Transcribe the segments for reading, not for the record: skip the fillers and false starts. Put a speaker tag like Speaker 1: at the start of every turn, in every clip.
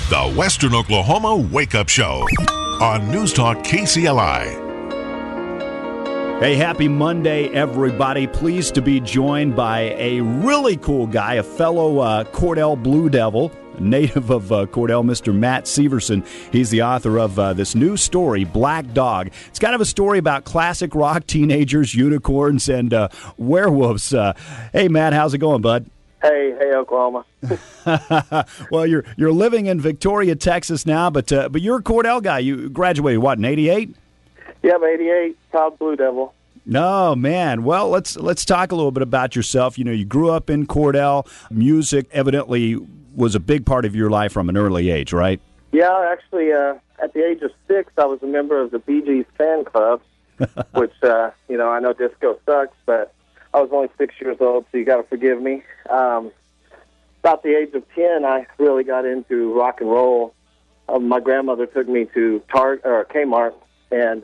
Speaker 1: The Western Oklahoma Wake Up Show on News Talk KCLI.
Speaker 2: Hey, happy Monday, everybody. Pleased to be joined by a really cool guy, a fellow Cordell Blue Devil, a native of Cordell, Mr. Matt Syverson. He's the author of this new story, Black Dog. It's kind of a story about classic rock teenagers, unicorns, and werewolves. Hey, Matt, how's it going, bud?
Speaker 3: Hey, Oklahoma.
Speaker 2: Well, you're living in Victoria, Texas now, but you're a Cordell guy. You graduated, what, in 88?
Speaker 3: Yeah, I'm 88, Todd Blue Devil.
Speaker 2: No, man. Well, let's talk a little bit about yourself. You know, you grew up in Cordell. Music evidently was a big part of your life from an early age, right?
Speaker 3: Yeah, actually, at the age of 6, I was a member of the Bee Gees fan club, which, I know disco sucks, but I was only 6 years old, so you got to forgive me. About the age of 10, I really got into rock and roll. My grandmother took me to Kmart and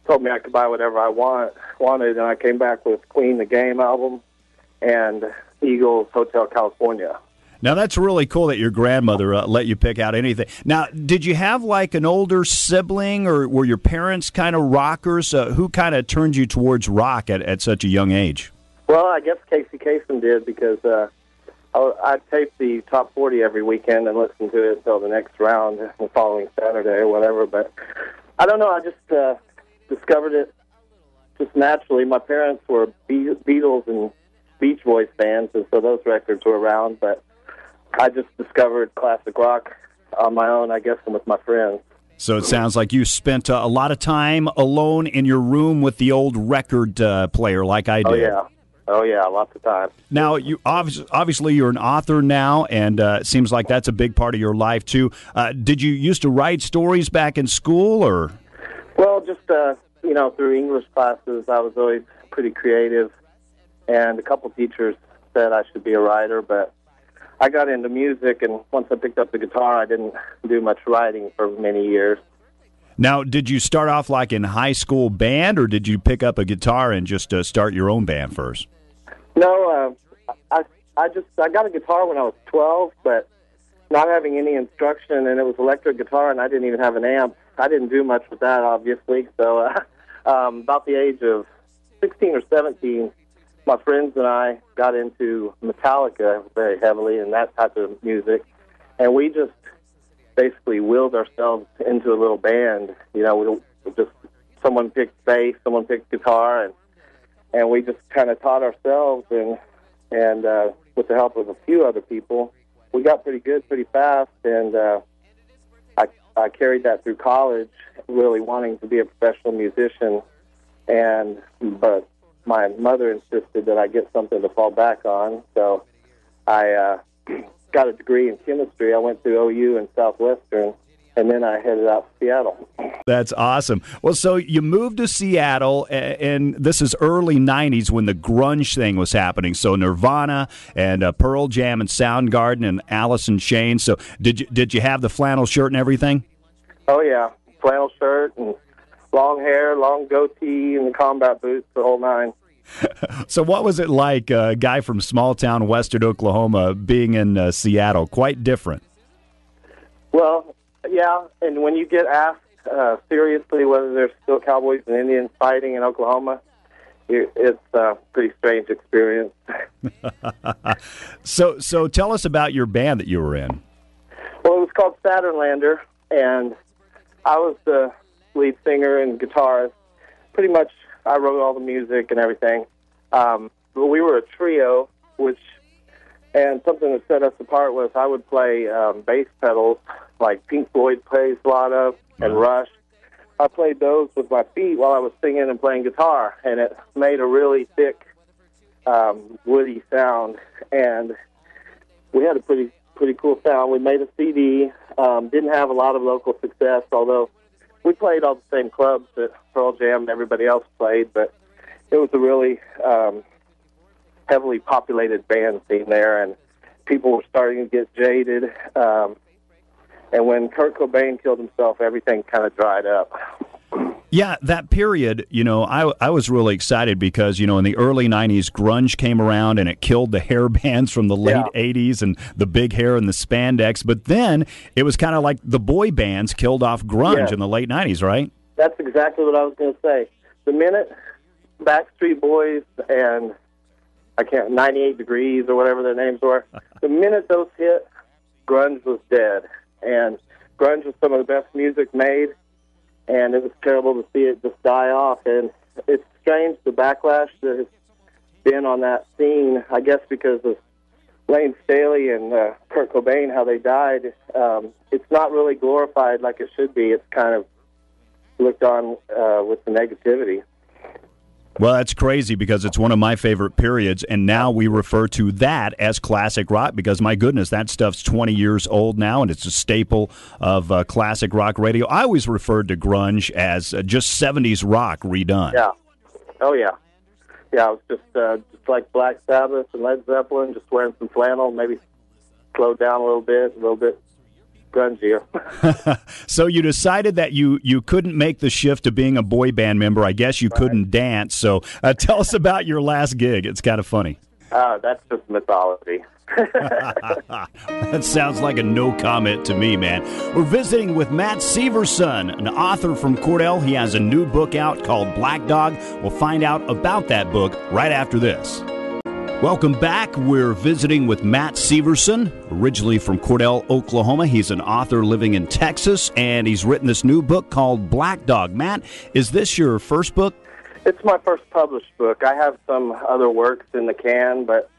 Speaker 3: told me I could buy whatever I wanted, and I came back with Queen the Game album and Eagles Hotel California.
Speaker 2: Now, that's really cool that your grandmother let you pick out anything. Now, did you have, like, an older sibling, or were your parents kind of rockers? Who kind of turned you towards rock at such a young age?
Speaker 3: Well, I guess Casey Kasem did, because I'd tape the top 40 every weekend and listen to it until the next round the following Saturday or whatever. But I don't know, I just discovered it just naturally. My parents were Beatles and Beach Boys fans, and so those records were around, but I just discovered classic rock on my own, I guess, and with my friends.
Speaker 2: So it sounds like you spent a lot of time alone in your room with the old record player like I did.
Speaker 3: Oh, yeah, lots of time.
Speaker 2: Now, you obviously you're an author now, and it seems like that's a big part of your life, too. Did you used to write stories back in school, or?
Speaker 3: Well, just, through English classes, I was always pretty creative, and a couple teachers said I should be a writer, but I got into music, and once I picked up the guitar, I didn't do much writing for many years.
Speaker 2: Now, did you start off like in high school band, or did you pick up a guitar and just start your own band first?
Speaker 3: No, I got a guitar when I was 12, but not having any instruction, and it was electric guitar, and I didn't even have an amp. I didn't do much with that, obviously. So about the age of 16 or 17, my friends and I got into Metallica very heavily and that type of music, and we just basically willed ourselves into a little band. We just, someone picked bass, someone picked guitar, and we just kind of taught ourselves, and with the help of a few other people, we got pretty good pretty fast, and I carried that through college, really wanting to be a professional musician, but my mother insisted that I get something to fall back on, so I got a degree in chemistry. I went to OU and Southwestern, and then I headed out to Seattle.
Speaker 2: That's awesome. Well, so you moved to Seattle, and this is early 90s when the grunge thing was happening. So Nirvana and Pearl Jam and Soundgarden and Alice in Chains. So did you have the flannel shirt and everything?
Speaker 3: Oh, yeah. Flannel shirt and long hair, long goatee, and the combat boots, the whole nine.
Speaker 2: So what was it like, a guy from small-town western Oklahoma, being in Seattle? Quite different.
Speaker 3: Well, yeah, and when you get asked seriously whether there's still cowboys and Indians fighting in Oklahoma, it's a pretty strange experience.
Speaker 2: So tell us about your band that you were in.
Speaker 3: Well, it was called Saturnlander, and I was the lead singer and guitarist. Pretty much I wrote all the music and everything. But we were a trio, and something that set us apart was I would play bass pedals like Pink Floyd plays a lot of, and Rush. I played those with my feet while I was singing and playing guitar, and it made a really thick, woody sound. And we had a pretty cool sound. We made a CD. Didn't have a lot of local success, although we played all the same clubs that Pearl Jam and everybody else played, but it was a really heavily populated band scene there, and people were starting to get jaded. And when Kurt Cobain killed himself, everything kind of dried up.
Speaker 2: Yeah, that period, I was really excited because, in the early 90s, grunge came around and it killed the hair bands from the late 80s and the big hair and the spandex. But then it was kind of like the boy bands killed off grunge in the late 90s, right?
Speaker 3: That's exactly what I was going to say. The minute Backstreet Boys and 98 Degrees or whatever their names were, the minute those hit, grunge was dead. And grunge was some of the best music made. And it was terrible to see it just die off. And it's strange, the backlash that has been on that scene, I guess because of Lane Staley and Kurt Cobain, how they died. It's not really glorified like it should be. It's kind of looked on with the negativity.
Speaker 2: Well, that's crazy because it's one of my favorite periods, and now we refer to that as classic rock because, my goodness, that stuff's 20 years old now, and it's a staple of classic rock radio. I always referred to grunge as just 70s rock redone.
Speaker 3: Yeah. Oh, yeah. Yeah, it was just like Black Sabbath and Led Zeppelin, just wearing some flannel, maybe slowed down a little bit grungier.
Speaker 2: So you decided that you couldn't make the shift to being a boy band member. I guess you couldn't dance. So tell us about your last gig. It's kind of funny.
Speaker 3: That's just mythology.
Speaker 2: That sounds like a no comment to me, man. We're visiting with Matt Syverson, an author from Cordell. He has a new book out called Black Dog. We'll find out about that book right after this. Welcome back. We're visiting with Matt Syverson, originally from Cordell, Oklahoma. He's an author living in Texas, and he's written this new book called Black Dog. Matt, is this your first book?
Speaker 3: It's my first published book. I have some other works in the can, but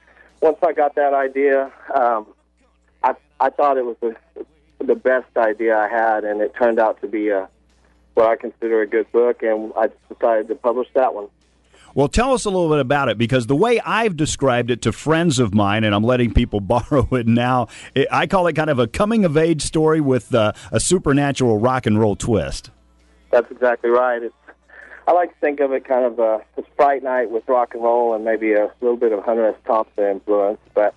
Speaker 3: once I got that idea, I thought it was the best idea I had, and it turned out to be what I consider a good book, and I decided to publish that one.
Speaker 2: Well, tell us a little bit about it, because the way I've described it to friends of mine, and I'm letting people borrow it now, I call it kind of a coming-of-age story with a supernatural rock and roll twist. That's
Speaker 3: exactly right. I like to think of it kind of a Sprite night with rock and roll and maybe a little bit of Hunter S. Thompson influence. But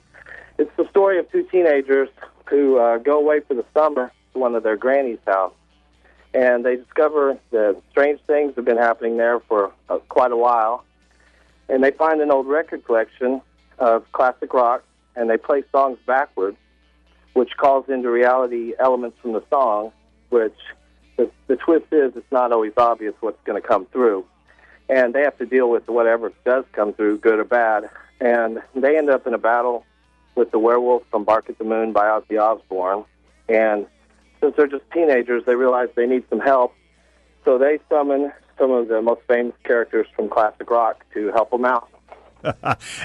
Speaker 3: it's the story of two teenagers who go away for the summer to one of their granny's house. And they discover that strange things have been happening there for quite a while. And they find an old record collection of classic rock, and they play songs backwards, which calls into reality elements from the song, which the twist is it's not always obvious what's going to come through. And they have to deal with whatever does come through, good or bad. And they end up in a battle with the werewolf from Bark at the Moon by Ozzy Osbourne. And since they're just teenagers, they realize they need some help. So they summon some of the most famous characters from classic rock to help them out.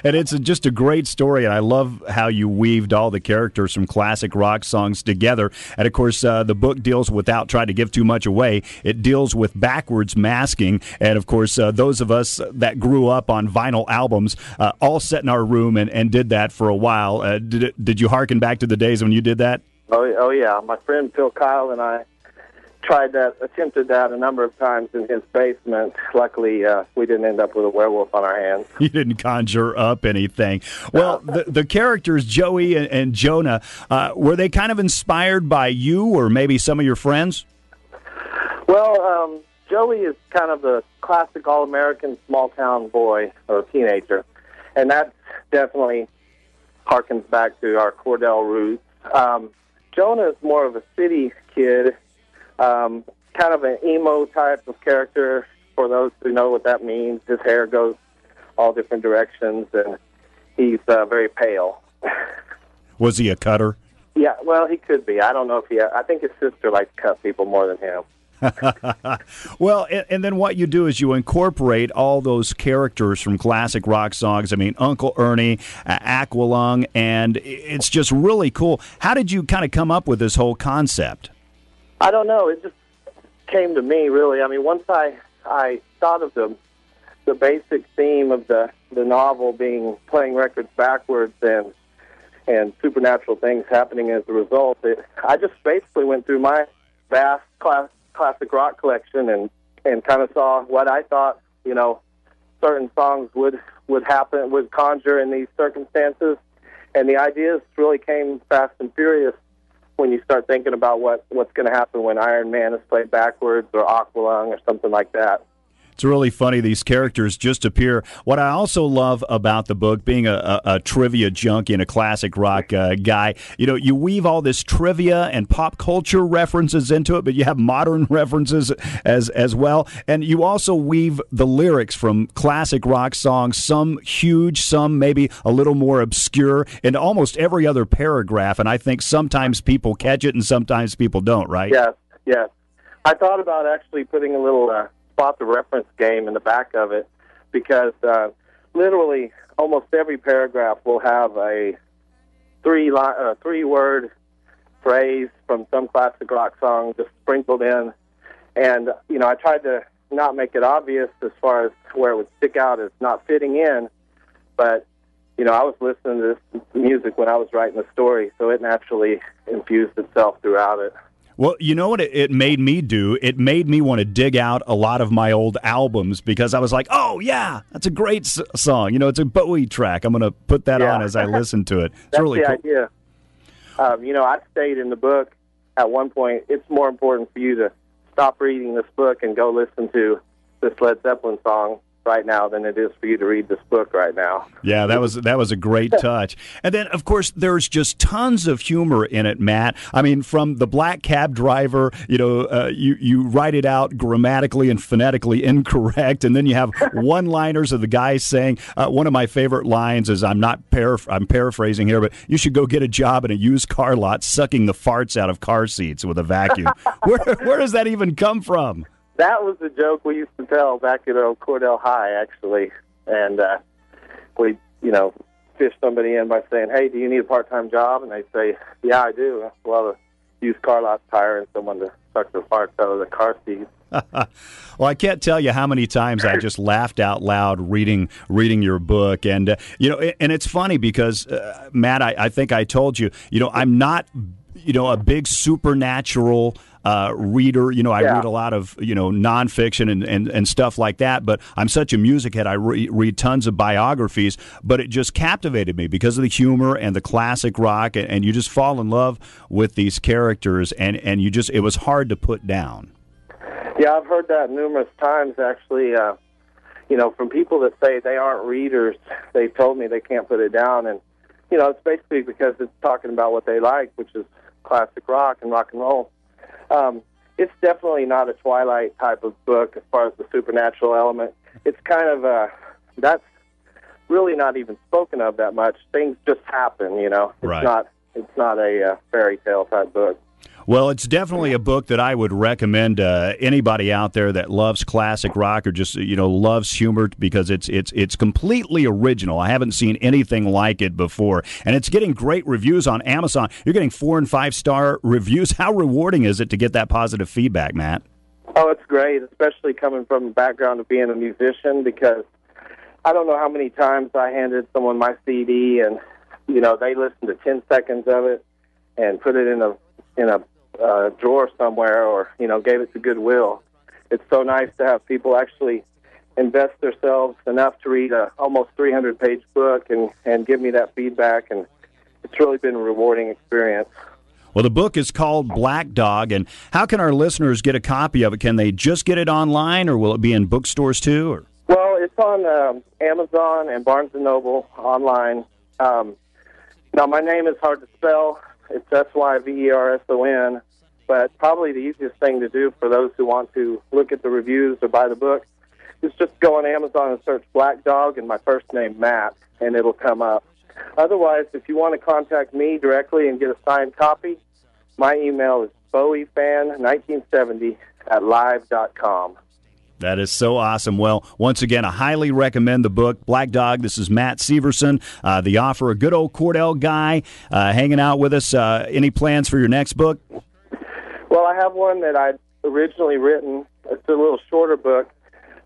Speaker 2: And it's just a great story, and I love how you weaved all the characters from classic rock songs together. And, of course, the book deals, without trying to give too much away, it deals with backwards masking. And, of course, those of us that grew up on vinyl albums all sat in our room and did that for a while. Did you hearken back to the days when you did that?
Speaker 3: Oh, yeah. My friend Phil Kyle and I attempted that a number of times in his basement. Luckily, we didn't end up with a werewolf on our hands.
Speaker 2: You didn't conjure up anything. Well, the characters, Joey and Jonah, were they kind of inspired by you or maybe some of your friends?
Speaker 3: Well, Joey is kind of the classic all-American small-town boy or teenager, and that definitely harkens back to our Cordell roots. Jonah is more of a city kid, kind of an emo type of character, for those who know what that means. His hair goes all different directions, and he's very pale.
Speaker 2: Was he a cutter?
Speaker 3: Yeah, well, he could be. I don't know if I think his sister likes to cut people more than him.
Speaker 2: Well, and then what you do is you incorporate all those characters from classic rock songs. I mean, Uncle Ernie, Aqualung, and it's just really cool. How did you kind of come up with this whole concept?
Speaker 3: I don't know. It just came to me, really. I mean, once I thought of the basic theme of the novel being playing records backwards and supernatural things happening as a result, I just basically went through my vast classic rock collection and kind of saw what I thought, certain songs would conjure in these circumstances. And the ideas really came fast and furious when you start thinking about what's going to happen when Iron Man is played backwards or Aqualung or something like that.
Speaker 2: It's really funny. These characters just appear. What I also love about the book, being a trivia junkie and a classic rock guy, you weave all this trivia and pop culture references into it, but you have modern references as well. And you also weave the lyrics from classic rock songs, some huge, some maybe a little more obscure, into almost every other paragraph. And I think sometimes people catch it and sometimes people don't, right?
Speaker 3: Yes. I thought about actually putting a little spot the reference game in the back of it, because literally almost every paragraph will have a three-word phrase from some classic rock song just sprinkled in. And, I tried to not make it obvious as far as where it would stick out as not fitting in, but, I was listening to this music when I was writing the story, so it naturally infused itself throughout it.
Speaker 2: Well, you know what it made me do? It made me want to dig out a lot of my old albums, because I was like, oh, yeah, that's a great song. It's a Bowie track. I'm going to put that on as I listen to it. It's
Speaker 3: that's
Speaker 2: really
Speaker 3: the
Speaker 2: cool.
Speaker 3: idea. I stated in the book at one point, it's more important for you to stop reading this book and go listen to this Led Zeppelin song right now than it is for you to read this book right now.
Speaker 2: Yeah, that was a great touch. And then, of course, there's just tons of humor in it, Matt. I mean, from the black cab driver, you write it out grammatically and phonetically incorrect, and then you have one-liners of the guy saying, one of my favorite lines is, I'm paraphrasing here, but you should go get a job in a used car lot sucking the farts out of car seats with a vacuum. Where does that even come from?
Speaker 3: That was a joke we used to tell back at Cordell High, actually. And we, fish somebody in by saying, hey, do you need a part-time job? And they say, yeah, I do. Well, the used car lot's hiring someone to suck the farts out of the car seats.
Speaker 2: Well, I can't tell you how many times I just laughed out loud reading your book. And, and it's funny because, Matt, I think I told you, I'm not, a big supernatural reader. I read a lot of, nonfiction and stuff like that, but I'm such a music head. I read tons of biographies, but it just captivated me because of the humor and the classic rock, and you just fall in love with these characters, and it was hard to put down.
Speaker 3: Yeah, I've heard that numerous times, actually, from people that say they aren't readers. They've told me they can't put it down, and, it's basically because it's talking about what they like, which is classic rock and rock and roll. It's definitely not a Twilight type of book as far as the supernatural element. It's kind of that's really not even spoken of that much. Things just happen, It's
Speaker 2: right.
Speaker 3: It's not a fairy tale type book.
Speaker 2: Well, it's definitely a book that I would recommend anybody out there that loves classic rock or just loves humor, because it's completely original. I haven't seen anything like it before, and it's getting great reviews on Amazon. You're getting 4- and 5-star reviews. How rewarding is it to get that positive feedback, Matt?
Speaker 3: Oh, it's great, especially coming from the background of being a musician, because I don't know how many times I handed someone my CD and they listened to 10 seconds of it and put it in a drawer somewhere, or gave it to Goodwill. It's so nice to have people actually invest themselves enough to read a almost 300-page book and give me that feedback, and it's really been a rewarding experience.
Speaker 2: Well, the book is called Black Dog, and how can our listeners get a copy of it? Can they just get it online, or will it be in bookstores too? Or?
Speaker 3: Well, it's on Amazon and Barnes & Noble online. Now, my name is hard to spell. It's Syverson, but probably the easiest thing to do for those who want to look at the reviews or buy the book is just go on Amazon and search Black Dog and my first name, Matt, and it'll come up. Otherwise, if you want to contact me directly and get a signed copy, my email is bowiefan1970@live.com.
Speaker 2: That is so awesome. Well, once again, I highly recommend the book, Black Dog. This is Matt Syverson, the author, a good old Cordell guy, hanging out with us. Any plans for your next book?
Speaker 3: Well, I have one that I'd originally written. It's a little shorter book.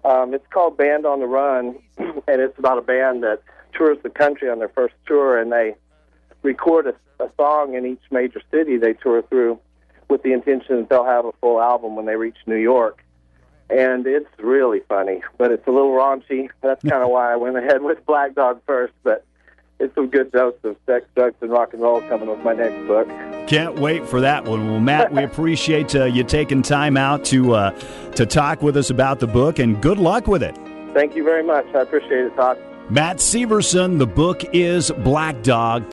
Speaker 3: It's called Band on the Run, and it's about a band that tours the country on their first tour, and they record a song in each major city they tour through with the intention that they'll have a full album when they reach New York. And it's really funny, but it's a little raunchy. That's kind of why I went ahead with Black Dog first. But it's a good dose of sex, drugs, and rock and roll coming with my next book.
Speaker 2: Can't wait for that one. Well, Matt, we appreciate you taking time out to talk with us about the book, and good luck with it.
Speaker 3: Thank you very much. I appreciate it, Todd.
Speaker 2: Matt Syverson, the book is Black Dog.